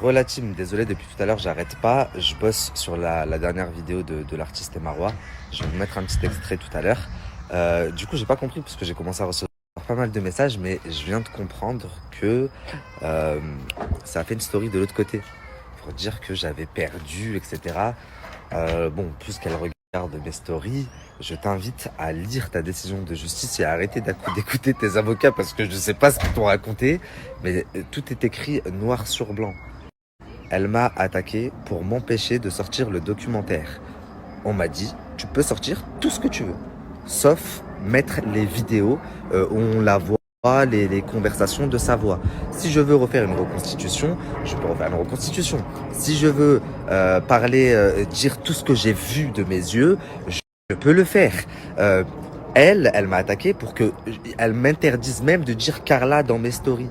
relative. Désolé, depuis tout à l'heure, j'arrête pas. Je bosse sur la dernière vidéo de l'artiste Marois. Je vais vous mettre un petit extrait tout à l'heure. Du coup, j'ai pas compris parce que j'ai commencé à recevoir pas mal de messages, mais je viens de comprendre que euh, ça a fait une story de l'autre côté pour dire que j'avais perdu, etc. Bon, puisqu'elle regarde mes stories, je t'invite à lire ta décision de justice et à arrêter d'écouter tes avocats parce que je sais pas ce qu'ils t'ont raconté, mais tout est écrit noir sur blanc. Elle m'a attaqué pour m'empêcher de sortir le documentaire. On m'a dit, tu peux sortir tout ce que tu veux, sauf mettre les vidéos où on la voit, les conversations de sa voix. Si je veux refaire une reconstitution, je peux refaire une reconstitution. Si je veux parler, dire tout ce que j'ai vu de mes yeux, je peux le faire. Euh, elle m'a attaqué pour que elle m'interdise même de dire Carla dans mes stories.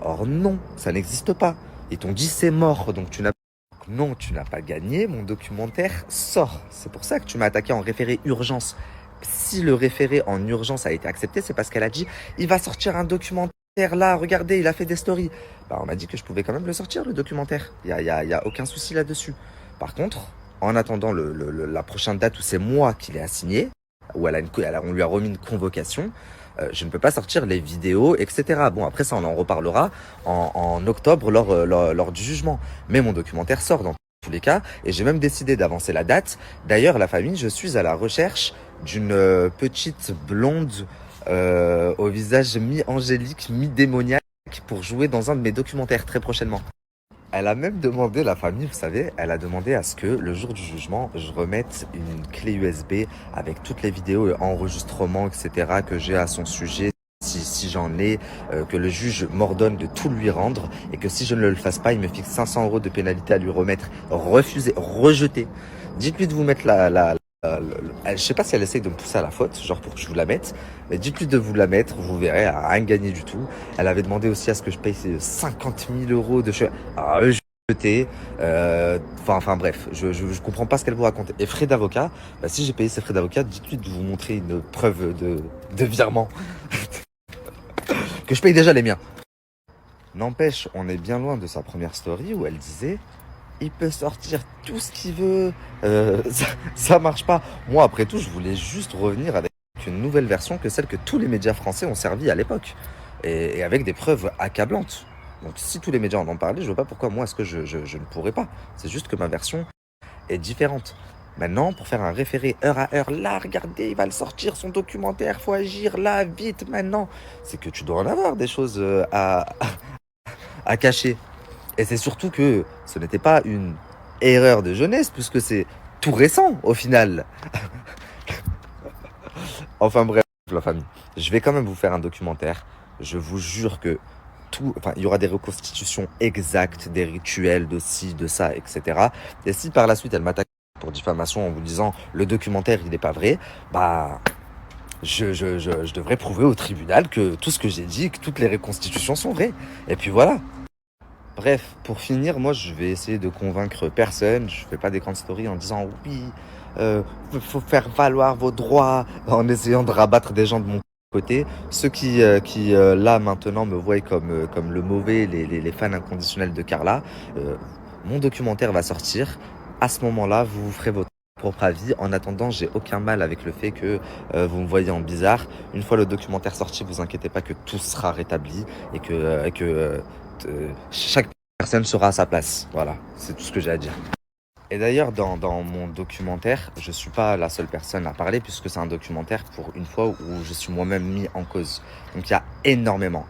Or non, ça n'existe pas. Ils t'ont dit c'est mort, donc non, tu n'as pas gagné, mon documentaire sort. C'est pour ça que tu m'as attaqué en référé urgence. Si le référé en urgence a été accepté, c'est parce qu'elle a dit il va sortir un documentaire là, regardez, il a fait des stories. Bah, on m'a dit que je pouvais quand même le sortir, le documentaire. Il y a aucun souci là-dessus. Par contre, en attendant la prochaine date où c'est moi qui l'ai assigné, où on lui a remis une convocation, je ne peux pas sortir les vidéos, etc. Bon, après ça, on en reparlera en octobre lors du jugement. Mais mon documentaire sort dans tous les cas, et j'ai même décidé d'avancer la date. D'ailleurs, la famille, je suis à la recherche d'une petite blonde au visage mi-angélique, mi-démoniaque pour jouer dans un de mes documentaires très prochainement. Elle a même demandé, la famille, vous savez, elle a demandé à ce que le jour du jugement, je remette une clé USB avec toutes les vidéos et enregistrements, etc. que j'ai à son sujet, si j'en ai, que le juge m'ordonne de tout lui rendre et que si je ne le fasse pas, il me fixe 500 € de pénalité à lui remettre, refuser, rejeter. Dites-lui de vous mettre je sais pas si elle essaye de me pousser à la faute, genre pour que je vous la mette, mais dites-lui de vous la mettre, vous verrez, elle a rien gagné du tout. Elle avait demandé aussi à ce que je paye 50 000 € de cheveux. Alors, jeter, enfin bref, je comprends pas ce qu'elle vous raconte. Et frais d'avocat, bah, si j'ai payé ses frais d'avocat, dites-lui de vous montrer une preuve de virement. Que je paye déjà les miens. N'empêche, on est bien loin de sa première story où elle disait il peut sortir tout ce qu'il veut, ça marche pas. Moi, après tout, je voulais juste revenir avec une nouvelle version que celle que tous les médias français ont servi à l'époque. Et avec des preuves accablantes. Donc si tous les médias en ont parlé, je vois pas pourquoi moi est-ce que je ne pourrais pas. C'est juste que ma version est différente. Maintenant, pour faire un référé heure à heure, là, regardez, il va le sortir, son documentaire, faut agir, là, vite, maintenant. C'est que tu dois en avoir des choses à cacher. Et c'est surtout que ce n'était pas une erreur de jeunesse, puisque c'est tout récent, au final. Enfin bref, la famille. Je vais quand même vous faire un documentaire. Je vous jure que il y aura des reconstitutions exactes, des rituels, de ci, de ça, etc. Et si par la suite, elle m'attaque pour diffamation en vous disant le documentaire, il n'est pas vrai, bah... Je devrais prouver au tribunal que tout ce que j'ai dit, que toutes les reconstitutions sont vraies. Et puis voilà. Bref, pour finir, moi je vais essayer de convaincre personne. Je fais pas des grandes stories en disant oui, faut faire valoir vos droits, en essayant de rabattre des gens de mon côté. Ceux qui là maintenant me voient comme le mauvais, les fans inconditionnels de Carla. Mon documentaire va sortir. À ce moment-là, vous ferez votre propre avis. En attendant, j'ai aucun mal avec le fait que vous me voyez en bizarre. Une fois le documentaire sorti, vous inquiétez pas que tout sera rétabli et que chaque personne sera à sa place. Voilà, c'est tout ce que j'ai à dire. Et d'ailleurs, dans mon documentaire, je suis pas la seule personne à parler puisque c'est un documentaire pour une fois où je suis moi-même mis en cause. Donc il y a énormément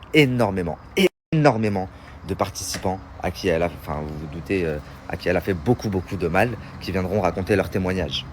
de participants à qui elle a, enfin vous vous doutez, à qui elle a fait beaucoup de mal, qui viendront raconter leur témoignage.